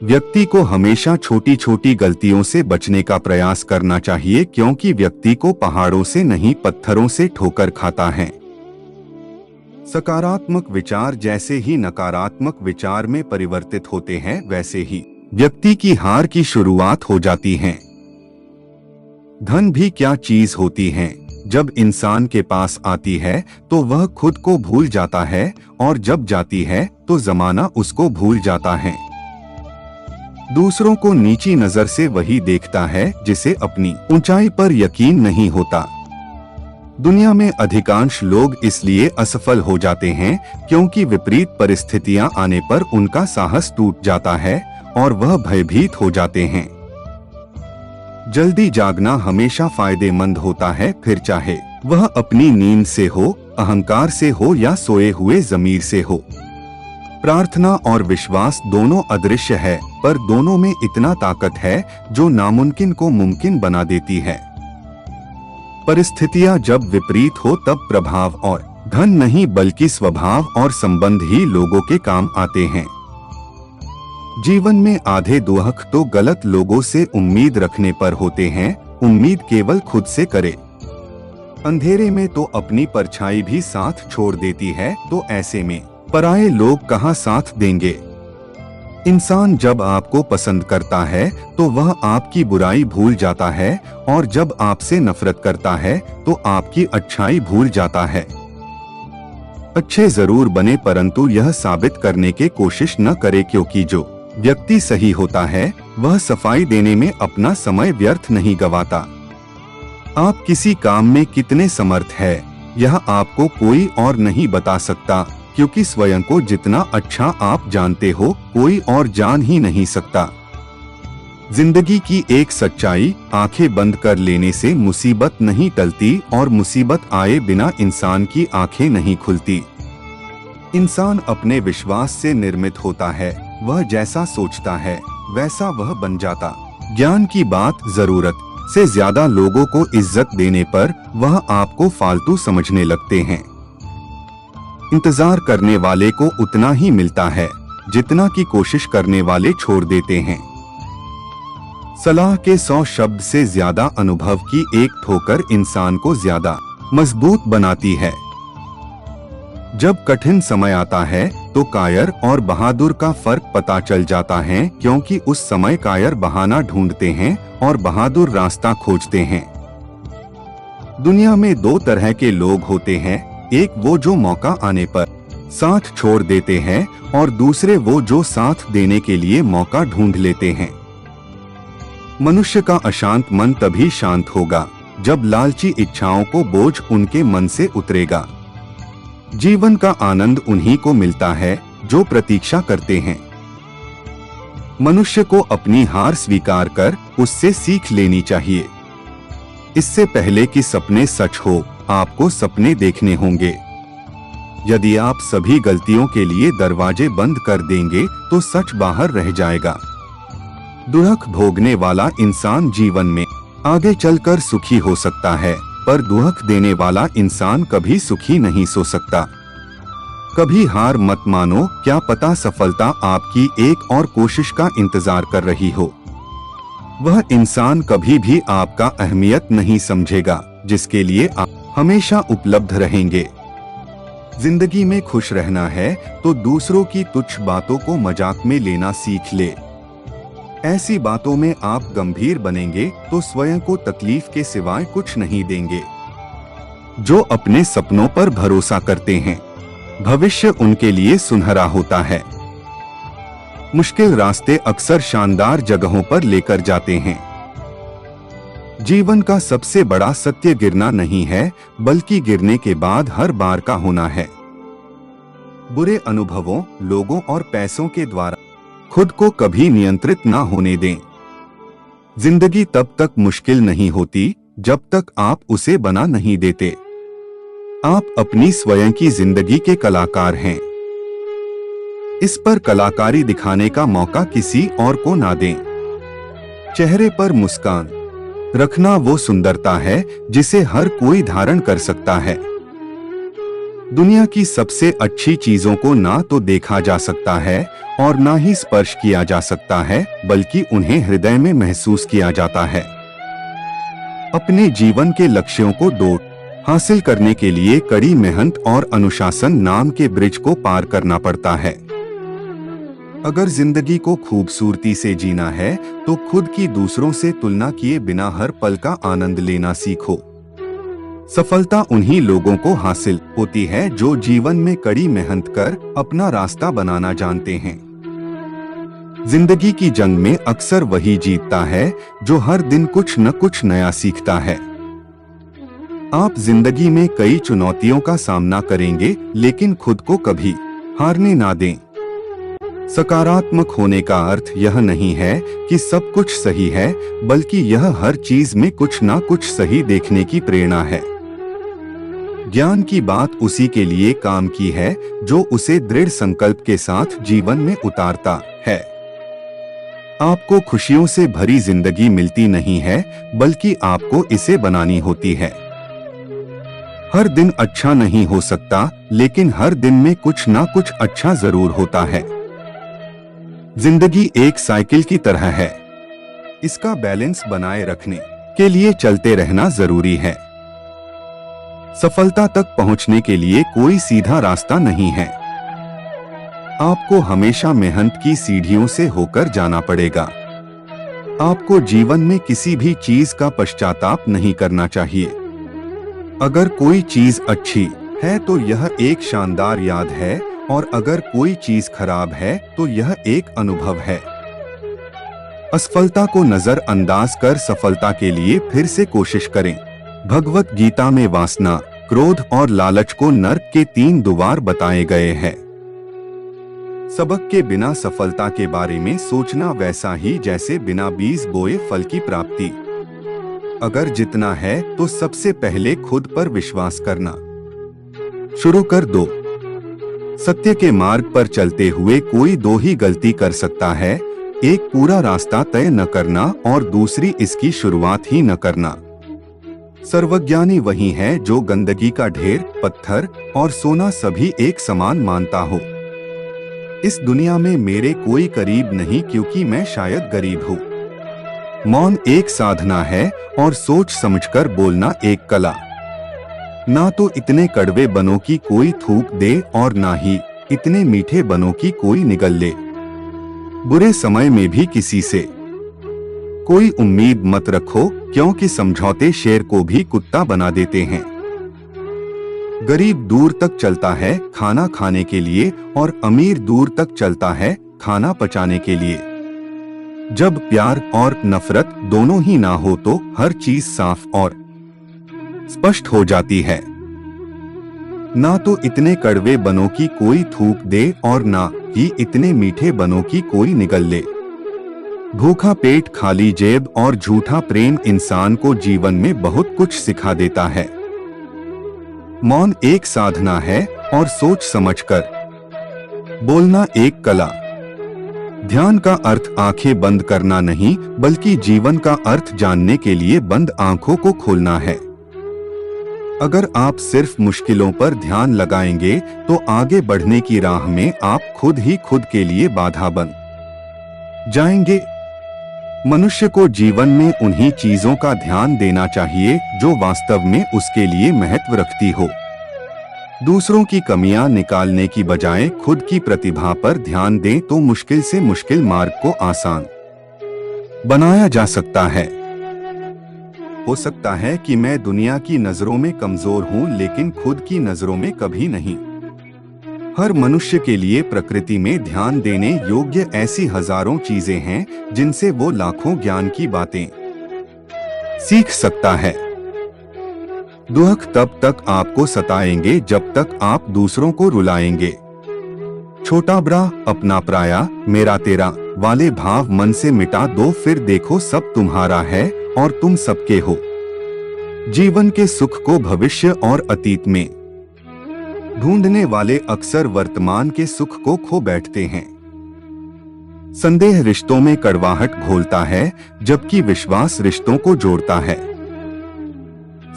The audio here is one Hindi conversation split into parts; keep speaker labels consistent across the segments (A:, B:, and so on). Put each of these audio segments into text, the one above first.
A: व्यक्ति को हमेशा छोटी छोटी गलतियों से बचने का प्रयास करना चाहिए, क्योंकि व्यक्ति को पहाड़ों से नहीं पत्थरों से ठोकर खाता है। सकारात्मक विचार जैसे ही नकारात्मक विचार में परिवर्तित होते हैं, वैसे ही व्यक्ति की हार की शुरुआत हो जाती है। धन भी क्या चीज होती है, जब इंसान के पास आती है तो वह खुद को भूल जाता है, और जब जाती है तो जमाना उसको भूल जाता है। दूसरों को नीची नजर से वही देखता है जिसे अपनी ऊंचाई पर यकीन नहीं होता। दुनिया में अधिकांश लोग इसलिए असफल हो जाते हैं क्योंकि विपरीत परिस्थितियां आने पर उनका साहस टूट जाता है और वह भयभीत हो जाते हैं। जल्दी जागना हमेशा फायदेमंद होता है, फिर चाहे वह अपनी नींद से हो, अहंकार से हो या सोए हुए ज़मीर से हो। प्रार्थना और विश्वास दोनों अदृश्य है, पर दोनों में इतना ताकत है जो नामुमकिन को मुमकिन बना देती है। परिस्थितियां जब विपरीत हो तब प्रभाव और धन नहीं बल्कि स्वभाव और संबंध ही लोगों के काम आते हैं। जीवन में आधे दुख तो गलत लोगों से उम्मीद रखने पर होते हैं। उम्मीद केवल खुद से करे। अंधेरे में तो अपनी परछाई भी साथ छोड़ देती है, तो ऐसे में पराये लोग कहाँ साथ देंगे। इंसान जब आपको पसंद करता है तो वह आपकी बुराई भूल जाता है, और जब आपसे नफरत करता है तो आपकी अच्छाई भूल जाता है। अच्छे जरूर बने, परंतु यह साबित करने की कोशिश न करे, क्योंकि जो व्यक्ति सही होता है वह सफाई देने में अपना समय व्यर्थ नहीं गवाता। आप किसी काम में कितने समर्थ है यह आपको कोई और नहीं बता सकता, क्योंकि स्वयं को जितना अच्छा आप जानते हो कोई और जान ही नहीं सकता। जिंदगी की एक सच्चाई, आंखें बंद कर लेने से मुसीबत नहीं टलती, और मुसीबत आए बिना इंसान की आंखें नहीं खुलती। इंसान अपने विश्वास से निर्मित होता है। वह जैसा सोचता है वैसा वह बन जाता। ज्ञान की बात, जरूरत से ज्यादा लोगों को इज्जत देने पर वह आपको फालतू समझने लगते हैं। इंतजार करने वाले को उतना ही मिलता है जितना की कोशिश करने वाले छोड़ देते हैं। सलाह के 100 शब्द से ज्यादा अनुभव की एक ठोकर इंसान को ज्यादा मजबूत बनाती है। जब कठिन समय आता है तो कायर और बहादुर का फर्क पता चल जाता है, क्योंकि उस समय कायर बहाना ढूंढते हैं और बहादुर रास्ता खोजते हैं। दुनिया में दो तरह के लोग होते हैं, एक वो जो मौका आने पर साथ छोड़ देते हैं, और दूसरे वो जो साथ देने के लिए मौका ढूंढ लेते हैं। मनुष्य का अशांत मन तभी शांत होगा जब लालची इच्छाओं को बोझ उनके मन से उतरेगा। जीवन का आनंद उन्हीं को मिलता है जो प्रतीक्षा करते हैं। मनुष्य को अपनी हार स्वीकार कर उससे सीख लेनी चाहिए। इससे पहले कि सपने सच हो, आपको सपने देखने होंगे। यदि आप सभी गलतियों के लिए दरवाजे बंद कर देंगे तो सच बाहर रह जाएगा। दुख भोगने वाला इंसान जीवन में आगे चलकर सुखी हो सकता है, पर दुख देने वाला इंसान कभी सुखी नहीं सो सकता। कभी हार मत मानो, क्या पता सफलता आपकी एक और कोशिश का इंतजार कर रही हो। वह इंसान कभी भी आपका अहमियत नहीं समझेगा जिसके लिए आप हमेशा उपलब्ध रहेंगे। जिंदगी में खुश रहना है तो दूसरों की तुच्छ बातों को मजाक में लेना सीख ले। ऐसी बातों में आप गंभीर बनेंगे तो स्वयं को तकलीफ के सिवाय कुछ नहीं देंगे। जो अपने सपनों पर भरोसा करते हैं, भविष्य उनके लिए सुनहरा होता है। मुश्किल रास्ते अक्सर शानदार जगहों पर लेकर जाते हैं। जीवन का सबसे बड़ा सत्य गिरना नहीं है, बल्कि गिरने के बाद हर बार का होना है। बुरे अनुभवों, लोगों और पैसों के द्वारा खुद को कभी नियंत्रित ना होने दें। जिंदगी तब तक मुश्किल नहीं होती जब तक आप उसे बना नहीं देते। आप अपनी स्वयं की जिंदगी के कलाकार हैं। इस पर कलाकारी दिखाने का मौका किसी और को ना दें। चेहरे पर मुस्कान रखना वो सुंदरता है जिसे हर कोई धारण कर सकता है। दुनिया की सबसे अच्छी चीजों को ना तो देखा जा सकता है और ना ही स्पर्श किया जा सकता है, बल्कि उन्हें हृदय में महसूस किया जाता है। अपने जीवन के लक्ष्यों को हासिल करने के लिए कड़ी मेहनत और अनुशासन नाम के ब्रिज को पार करना पड़ता है। अगर जिंदगी को खूबसूरती से जीना है तो खुद की दूसरों से तुलना किए बिना हर पल का आनंद लेना सीखो। सफलता उन्हीं लोगों को हासिल होती है जो जीवन में कड़ी मेहनत कर अपना रास्ता बनाना जानते हैं। जिंदगी की जंग में अक्सर वही जीतता है जो हर दिन कुछ न कुछ नया सीखता है। आप जिंदगी में कई चुनौतियों का सामना करेंगे, लेकिन खुद को कभी हारने ना दें। सकारात्मक होने का अर्थ यह नहीं है कि सब कुछ सही है, बल्कि यह हर चीज में कुछ ना कुछ सही देखने की प्रेरणा है। ज्ञान की बात उसी के लिए काम की है जो उसे दृढ़ संकल्प के साथ जीवन में उतारता है। आपको खुशियों से भरी जिंदगी मिलती नहीं है, बल्कि आपको इसे बनानी होती है। हर दिन अच्छा नहीं हो सकता, लेकिन हर दिन में कुछ ना कुछ अच्छा जरूर होता है। जिंदगी एक साइकिल की तरह है, इसका बैलेंस बनाए रखने के लिए चलते रहना जरूरी है। सफलता तक पहुंचने के लिए कोई सीधा रास्ता नहीं है। आपको हमेशा मेहनत की सीढ़ियों से होकर जाना पड़ेगा। आपको जीवन में किसी भी चीज का पश्चाताप नहीं करना चाहिए। अगर कोई चीज अच्छी है तो यह एक शानदार याद है, और अगर कोई चीज खराब है तो यह एक अनुभव है। असफलता को नजरअंदाज कर सफलता के लिए फिर से कोशिश करें। भगवत गीता में वासना, क्रोध और लालच को नर्क के 3 द्वार बताए गए हैं। सबक के बिना सफलता के बारे में सोचना वैसा ही जैसे बिना बीज बोए फल की प्राप्ति। अगर जितना है तो सबसे पहले खुद पर विश्वास करना शुरू कर दो। सत्य के मार्ग पर चलते हुए कोई 2 ही गलती कर सकता है, एक पूरा रास्ता तय न करना और दूसरी इसकी शुरुआत ही न करना। सर्वज्ञानी वही है जो गंदगी का ढेर, पत्थर और सोना सभी एक समान मानता हो। इस दुनिया में मेरे कोई करीब नहीं क्योंकि मैं शायद गरीब हूँ। मौन एक साधना है और सोच समझकर बोलना एक कला। ना तो इतने कड़वे बनो कि कोई थूक दे और ना ही इतने मीठे बनो कि कोई निगल ले। बुरे समय में भी किसी से कोई उम्मीद मत रखो, क्योंकि समझौते शेर को भी कुत्ता बना देते हैं। गरीब दूर तक चलता है खाना खाने के लिए और अमीर दूर तक चलता है खाना पचाने के लिए। जब प्यार और नफरत दोनों ही ना हो तो हर चीज साफ और स्पष्ट हो जाती है। ना तो इतने कड़वे बनो कि कोई थूक दे और ना ही इतने मीठे बनो कि कोई निगल ले। भूखा पेट, खाली जेब और झूठा प्रेम इंसान को जीवन में बहुत कुछ सिखा देता है। मौन एक साधना है और सोच समझकर बोलना एक कला। ध्यान का अर्थ आंखें बंद करना नहीं, बल्कि जीवन का अर्थ जानने के लिए बंद आंखों को खोलना है। अगर आप सिर्फ मुश्किलों पर ध्यान लगाएंगे तो आगे बढ़ने की राह में आप खुद ही खुद के लिए बाधा बन जाएंगे। मनुष्य को जीवन में उन्हीं चीजों का ध्यान देना चाहिए जो वास्तव में उसके लिए महत्व रखती हो। दूसरों की कमियां निकालने की बजाय खुद की प्रतिभा पर ध्यान दें तो मुश्किल से मुश्किल मार्ग को आसान बनाया जा सकता है। हो सकता है कि मैं दुनिया की नजरों में कमजोर हूं, लेकिन खुद की नजरों में कभी नहीं। हर मनुष्य के लिए प्रकृति में ध्यान देने योग्य ऐसी हजारों चीजें हैं जिनसे वो लाखों ज्ञान की बातें सीख सकता है। दुख तब तक आपको सताएंगे जब तक आप दूसरों को रुलाएंगे। छोटा बड़ा, अपना पराया, मेरा तेरा वाले भाव मन से मिटा दो, फिर देखो सब तुम्हारा है और तुम सबके हो। जीवन के सुख को भविष्य और अतीत में ढूंढने वाले अक्सर वर्तमान के सुख को खो बैठते हैं। संदेह रिश्तों में कड़वाहट घोलता है, जबकि विश्वास रिश्तों को जोड़ता है।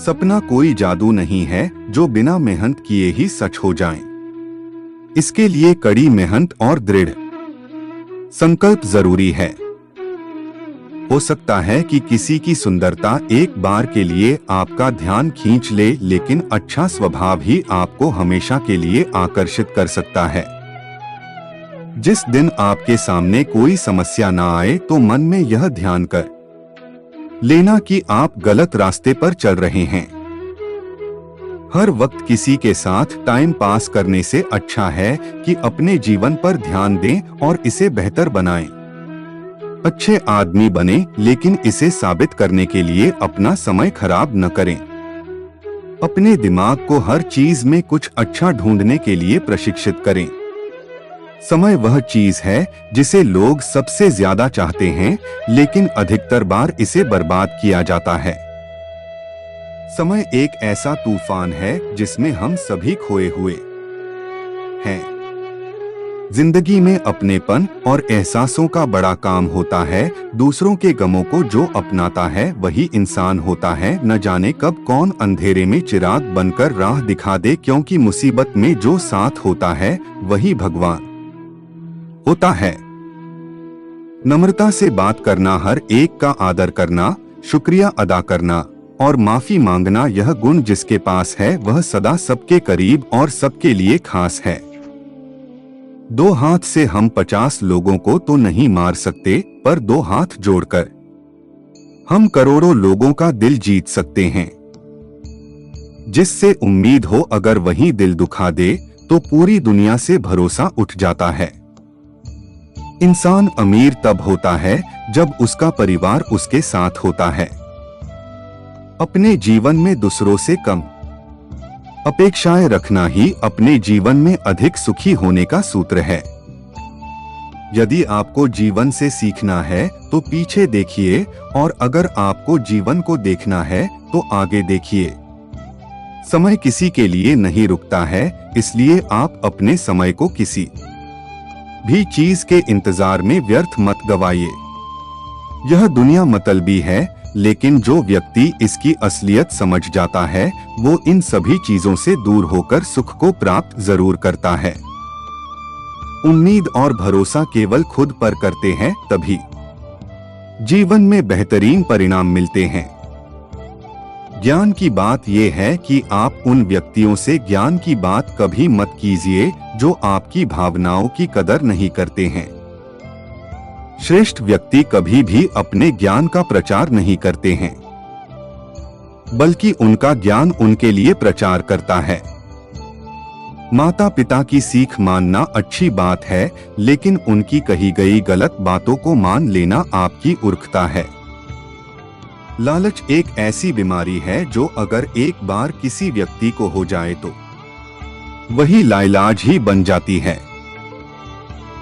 A: सपना कोई जादू नहीं है जो बिना मेहनत किए ही सच हो जाए। इसके लिए कड़ी मेहनत और दृढ़ संकल्प जरूरी है। हो सकता है कि किसी की सुंदरता एक बार के लिए आपका ध्यान खींच ले, लेकिन अच्छा स्वभाव ही आपको हमेशा के लिए आकर्षित कर सकता है। जिस दिन आपके सामने कोई समस्या ना आए तो मन में यह ध्यान कर लेना कि आप गलत रास्ते पर चल रहे हैं। हर वक्त किसी के साथ टाइम पास करने से अच्छा है कि अपने जीवन पर ध्यान दें और इसे बेहतर बनाएं। अच्छे आदमी बने, लेकिन इसे साबित करने के लिए अपना समय खराब न करें। अपने दिमाग को हर चीज में कुछ अच्छा ढूंढने के लिए प्रशिक्षित करें। समय वह चीज है जिसे लोग सबसे ज्यादा चाहते हैं, लेकिन अधिकतर बार इसे बर्बाद किया जाता है। समय एक ऐसा तूफान है जिसमें हम सभी खोए हुए हैं। जिंदगी में अपनेपन और एहसासों का बड़ा काम होता है। दूसरों के गमों को जो अपनाता है वही इंसान होता है। न जाने कब कौन अंधेरे में चिराग बनकर राह दिखा दे, क्योंकि मुसीबत में जो साथ होता है वही भगवान होता है। नम्रता से बात करना, हर एक का आदर करना, शुक्रिया अदा करना और माफी मांगना, यह गुण जिसके पास है वह सदा सबके करीब और सबके लिए खास है। दो हाथ से हम 50 लोगों को तो नहीं मार सकते, पर दो हाथ जोड़कर हम करोड़ों लोगों का दिल जीत सकते हैं। जिससे उम्मीद हो अगर वही दिल दुखा दे तो पूरी दुनिया से भरोसा उठ जाता है। इंसान अमीर तब होता है जब उसका परिवार उसके साथ होता है। अपने जीवन में दूसरों से कम अपेक्षाएं रखना ही अपने जीवन में अधिक सुखी होने का सूत्र है। यदि आपको जीवन से सीखना है तो पीछे देखिए, और अगर आपको जीवन को देखना है तो आगे देखिए। समय किसी के लिए नहीं रुकता है, इसलिए आप अपने समय को किसी भी चीज के इंतजार में व्यर्थ मत गवाइए। यह दुनिया मतलबी है, लेकिन जो व्यक्ति इसकी असलियत समझ जाता है वो इन सभी चीजों से दूर होकर सुख को प्राप्त जरूर करता है। उम्मीद और भरोसा केवल खुद पर करते हैं तभी जीवन में बेहतरीन परिणाम मिलते हैं। ज्ञान की बात यह है कि आप उन व्यक्तियों से ज्ञान की बात कभी मत कीजिए जो आपकी भावनाओं की कदर नहीं करते हैं। श्रेष्ठ व्यक्ति कभी भी अपने ज्ञान का प्रचार नहीं करते हैं, बल्कि उनका ज्ञान उनके लिए प्रचार करता है। माता पिता की सीख मानना अच्छी बात है, लेकिन उनकी कही गई गलत बातों को मान लेना आपकी मूर्खता है। लालच एक ऐसी बीमारी है जो अगर एक बार किसी व्यक्ति को हो जाए तो वही लाइलाज ही बन जाती है।